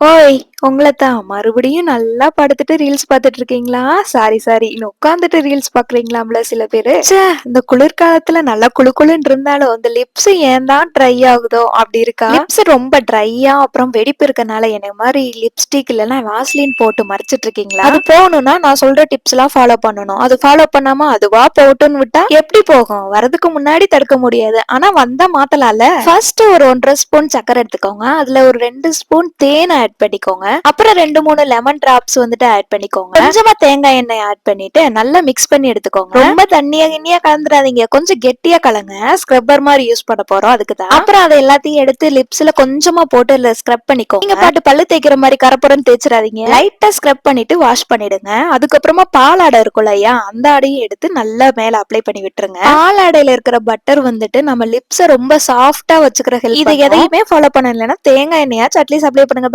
ஓய்! உங்களத்தான். மறுபடியும் நல்லா படுத்துட்டு ரீல்ஸ் பார்த்துட்டு இருக்கீங்களா? Sorry, sorry. இன்னும் உட்காந்துட்டு ரீல்ஸ் பார்க்குறீங்களாம்ல சில பேரு. இந்த குளிர்காலத்துல நல்லா குளு குளுன்னு இருந்தாலும், இந்த லிப்ஸ் ஏன் தான் ட்ரை ஆகுதோ அப்படி இருக்கா? லிப்ஸ் ரொம்ப ட்ரையா அப்புறம் வெடிப்பு இருக்கனால என்ன மாரி லிப்ஸ்டிக் இல்லன்னா வாஸ்லின் போட்டு மறைச்சிட்டு இருக்கீங்களா? அது போகணும்னா நான் சொல்ற டிப்ஸ்லாம் ஃபாலோ பண்ணணும். அது ஃபாலோ பண்ணாம அதுவா போகட்டும்னு விட்டா எப்படி போகும்? வரதுக்கு முன்னாடி தடுக்க முடியாது. ஆனா வந்தா மாத்தலாம்ல. ஃபர்ஸ்ட் ஒரு 1 1/2 ஸ்பூன் சர்க்கரை எடுத்துக்கோங்க. அதுல ஒரு 2 ஸ்பூன் தேன் ஆட் பண்ணிக்கோங்க. அப்புறம் 2 3 லெமன் டிராப்ஸ் வந்துட்டு ஆட் பண்ணிக்கோங்க. கொஞ்சமா தேங்காய் எண்ணெய் ஆட் பண்ணிட்டு நல்லா மிக்ஸ் பண்ணி எடுத்துக்கோங்க. ரொம்ப தண்ணியா கிண்ணியா கலந்துராதீங்க. கொஞ்சம் கெட்டியா கலங்க. ஸ்க்ரப்பர் மாதிரி யூஸ் பண்ண போறோம் அதுக்கு தான். அப்புறம் அதை எல்லாத்தையும் எடுத்து லிப்ஸ்ல கொஞ்சமா போட்டு ஸ்க்ரப் பண்ணிக்கோங்க. நீங்க பாட்டு பல்லு தேய்க்கிற மாதிரி கரப்புரன்னு தேய்ச்சிடாதீங்க. லைட்டா ஸ்க்ரப் பண்ணிட்டு வாஷ் பண்ணிடுங்க. அதுக்கப்புறமா பால் ஆடை இருக்கும் இல்லையா, அந்த ஆடையும் எடுத்து நல்லா மேல அப்ளை பண்ணி விட்டுருங்க. பால் ஆடையில இருக்கிற பட்டர் வந்துட்டு நம்ம லிப்ஸ ரொம்ப சாஃப்டா வச்சுக்கிற ஹெல்ப். இது எதையுமே ஃபாலோ பண்ணலன்னா தேங்காய் எண்ணெயாச்சும் அட்லீஸ்ட் அப்ளை பண்ணுங்க.